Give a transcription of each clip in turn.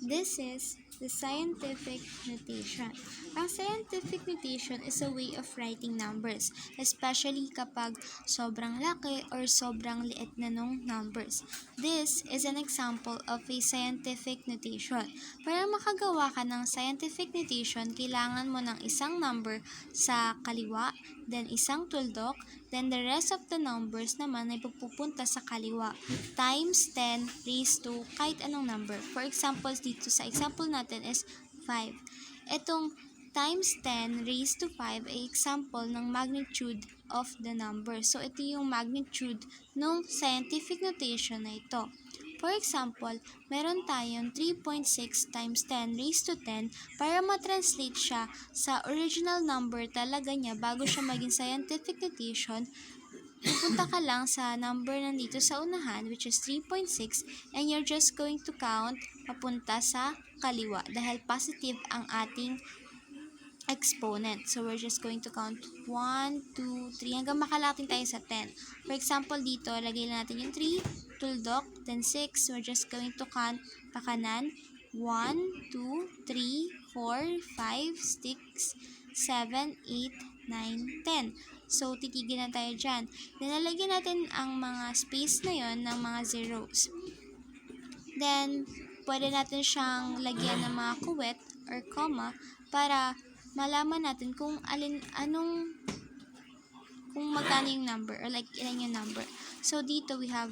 This is the scientific notation. Ang scientific notation is a way of writing numbers, especially kapag sobrang laki or sobrang liit na nung numbers. This is an example of a scientific notation. Para makagawa ka ng scientific notation, kailangan mo ng isang number sa kaliwa, then isang tuldok, then the rest of the numbers naman ay pupunta sa kaliwa, times 10 raised to kahit anong number. For example, dito sa example natin is 5. Itong times 10 raised to 5 ay example ng magnitude of the number. So, ito yung magnitude ng scientific notation na ito. For example, meron tayong 3.6 times 10 raised to 10. Para ma-translate siya sa original number talaga niya bago siya maging scientific notation, pupunta ka lang sa number nandito sa unahan, which is 3.6, and you're just going to count papunta sa kaliwa dahil positive ang ating exponent. So, we're just going to count 1, 2, 3, hanggang makalating tayo sa 10. For example, dito, lagay lang natin yung 3, tuldok, then 6. We're just going to count pakanan. 1, 2, 3, 4, 5, 6, 7, 8, 9, 10. So, titigil na tayo dyan. Nilalagyan natin ang mga space na yon ng mga zeros. Then, pwede natin siyang lagyan ng mga kuwet or comma para malaman natin kung kung magkano yung number or like ilan yung number. So, dito we have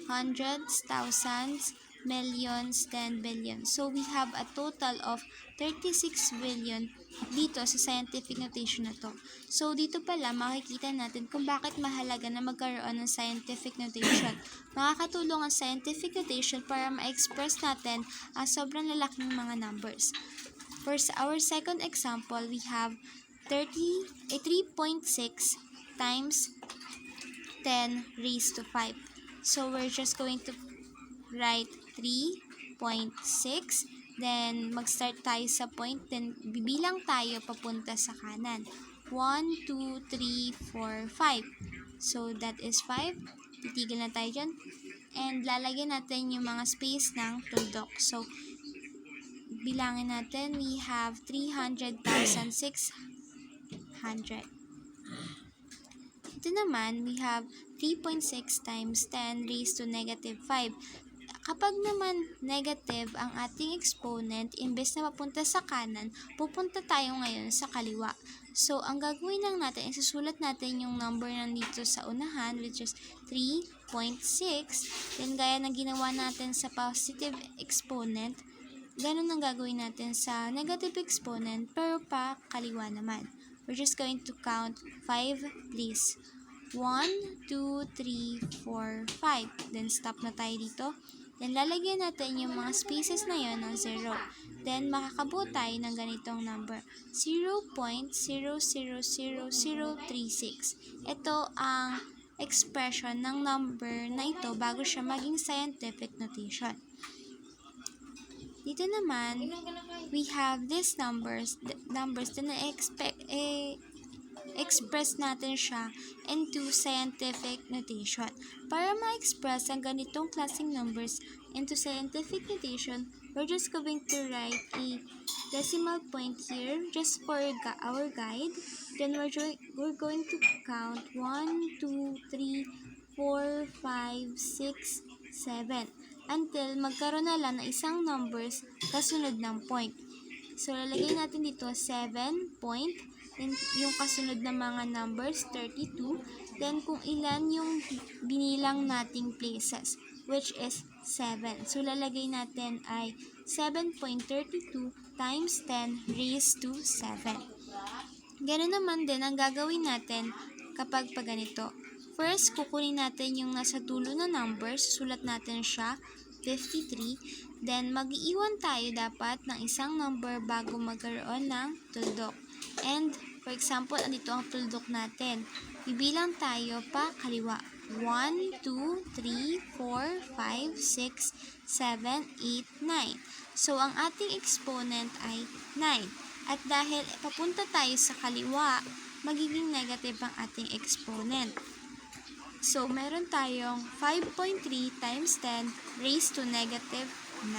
hundreds, thousands, millions, then billions. So, we have a total of 36 billion dito sa scientific notation na to. So, dito pala makikita natin kung bakit mahalaga na magkaroon ng scientific notation. Makakatulong ang scientific notation para ma-express natin ang sobrang lalaking mga numbers. For our second example, we have 3.6 times 10 raised to 5. So, we're just going to write 3.6. Then, mag-start tayo sa point. Then, bibilang tayo papunta sa kanan. 1, 2, 3, 4, 5. So, that is 5. Titigil na tayo dyan. And, lalagyan natin yung mga space ng tuldok. So, bilangin natin, we have 300,600. Ito naman, we have 3.6 times 10 raised to negative 5. Kapag naman negative ang ating exponent, imbes na mapunta sa kanan, pupunta tayo ngayon sa kaliwa. So, ang gagawin lang natin, isusulat natin yung number nandito sa unahan, which is 3.6. Then, gaya na ginawa natin sa positive exponent, ganun ang gagawin natin sa negative exponent, pero pa kaliwa naman. We're just going to count 5 please. 1, 2, 3, 4, 5. Then, stop na tayo dito. Then, lalagyan natin yung mga spaces na yon ng 0. Then, makakabuo tayo ng ganitong number. 0.000036. Ito ang expression ng number na ito bago siya maging scientific notation. Dito naman, we have these numbers na express natin siya into scientific notation. Para ma-express ang ganitong klaseng numbers into scientific notation, we're just going to write a decimal point here just for our guide. Then we're going to count 1, 2, 3, 4, 5, 6, 7 until magkaroon na lang ng isang numbers kasunod ng point. So, lalagay natin dito 7 point. Then, yung kasunod na mga numbers, 32. Then, kung ilan yung binilang nating places, which is 7. So, lalagay natin ay 7.32 times 10 raised to 7. Ganun naman din ang gagawin natin kapag ganito. First, kukunin natin yung nasa dulo na numbers. Sulat natin siya, 53. Then, mag-iwan tayo dapat ng isang number bago magkaroon ng tuldok. And, for example, andito ang tuldok natin. Bibilang tayo pa kaliwa. 1, 2, 3, 4, 5, 6, 7, 8, 9. So, ang ating exponent ay 9. At dahil papunta tayo sa kaliwa, magiging negative ang ating exponent. So, meron tayong 5.3 times 10 raised to negative 9.